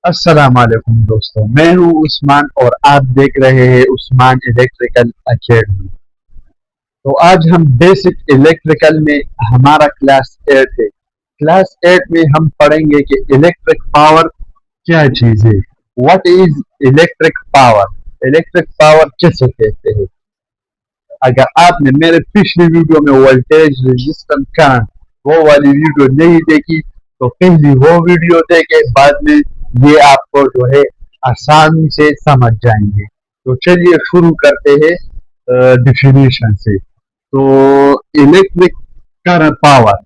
अस्सलाम वालेकुम दोस्तों, मैं हूं उस्मान और आप देख रहे हैं उस्मान इलेक्ट्रिकल अकेडमी। तो आज हम बेसिक इलेक्ट्रिकल में हमारा क्लास 8 है। क्लास 8 में हम पढ़ेंगे कि इलेक्ट्रिक पावर क्या चीज है, what is electric power, electric power किसे कहते हैं। अगर आपने मेरे पिछली वीडियो में वोल्टेज रेजिस्टेंस करंट वो वाली वीडियो नहीं देखी तो पहली वो वीडियो देखे, बाद में ये आपको जो है आसानी से समझ जाएंगे। तो चलिए शुरू करते हैं डिफिनेशन से। तो इलेक्ट्रिक करंट पावर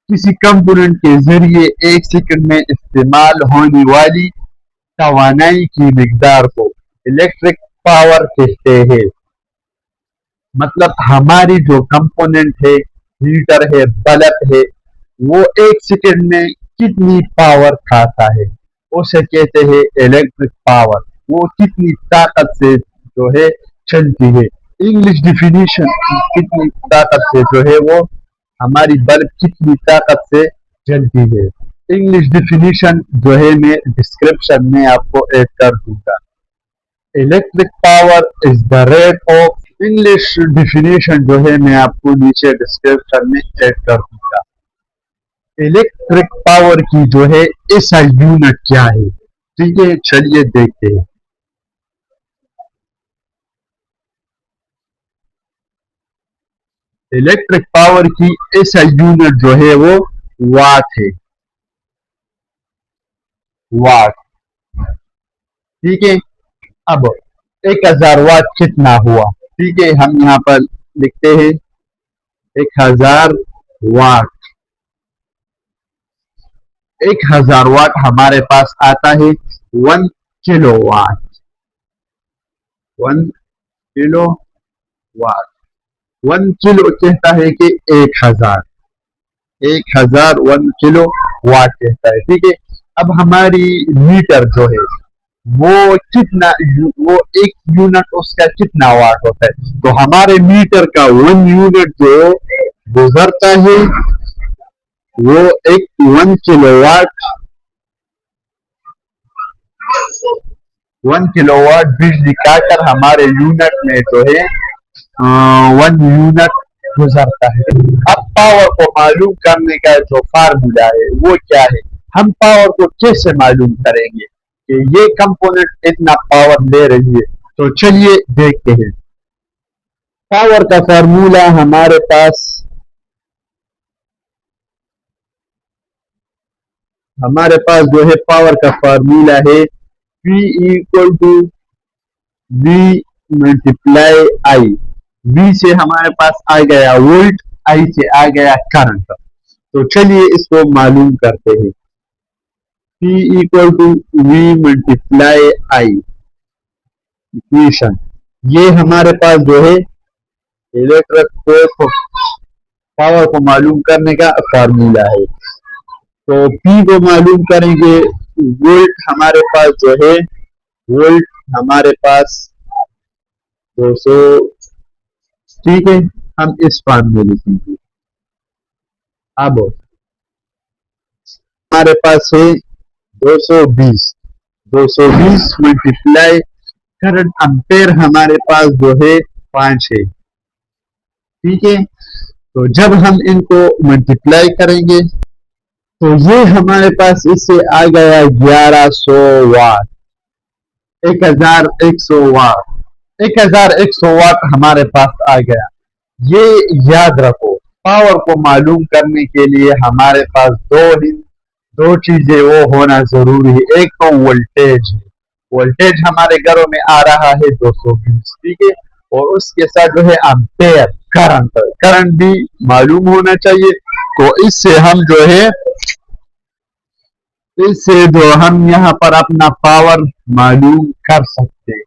किसी कंपोनेंट के जरिए एक सेकंड में इस्तेमाल होने वाली तवानाई की मिकदार को इलेक्ट्रिक पावर कहते हैं। मतलब हमारी जो कंपोनेंट है, हीटर है, बल्ब है, वो एक सेकंड में कितनी पावर खाता है उसे कहते हैं इलेक्ट्रिक पावर। वो कितनी ताकत से जो है चलती है। इंग्लिश डिफिनीशन, कितनी ताकत से जो है वो हमारी बल्ब कितनी ताकत से चलती है। इंग्लिश डिफिनीशन जो है मैं डिस्क्रिप्शन में आपको ऐड कर दूंगा। Electric power is the rate of, English definition जो है मैं आपको नीचे डिस्क्रिप्शन में ऐड कर दूंगा। इलेक्ट्रिक पावर की जो है ऐसा यूनिट क्या है, ठीक है, चलिए देखते हैं। इलेक्ट्रिक पावर की ऐसा यूनिट जो है वो वाट है, वाट, ठीक है। अब 1000 वाट कितना हुआ, ठीक है, हम यहाँ पर लिखते हैं 1000 वाट। 1000 वाट हमारे पास आता है 1 kilowatt, 1 kilowatt. 1 kilo कहता है कि 1000, 1 किलो वाट कहता है, ठीक है। अब हमारी मीटर जो है वो कितना, वो एक यूनिट उसका कितना वाट होता है। तो हमारे मीटर का 1 यूनिट जो गुजरता है वो एक 1 किलोवाट, 1 किलोवाट बिजली काटकर हमारे यूनिट में जो है 1 यूनिट गुजरता है। अब पावर को मालूम करने का जो फार्मूला है वो क्या है, हम पावर को कैसे मालूम करेंगे कि ये कंपोनेंट इतना पावर ले रही है। तो चलिए देखते हैं। पावर का फार्मूला हमारे पास, जो है पावर का फार्मूला है P equal to V multiply I। V से हमारे पास आ गया वोल्ट, I से आ गया करंट। तो चलिए इसको मालूम करते हैं। P equal to V multiply I equation, ये हमारे पास जो है इलेक्ट्रिक पावर को मालूम करने का फार्मूला है। तो P को मालूम करेंगे, वोल्ट हमारे पास जो है, वोल्ट हमारे पास 200, ठीक है, हम इस फॉर्म में लिखेंगे। अब हमारे पास है 220 मल्टीप्लाई करंट एम्पेयर हमारे पास जो है 5 है, ठीक है। तो जब हम इनको मल्टीप्लाई करेंगे तो ये हमारे पास इससे आ गया 1100 वाट, 1100 वाट, 1100 वाट हमारे पास आ गया। ये याद रखो, पावर को मालूम करने के लिए हमारे पास दो चीजें वो होना जरूरी है। एक तो वोल्टेज, वोल्टेज हमारे घरों में आ रहा है 220, ठीक है, और उसके साथ जो है एम्पेयर, करंट भी मालूम होना चाहिए। तो इससे हम जो है, इससे जो हम यहाँ पर अपना पावर मालूम कर सकते हैं।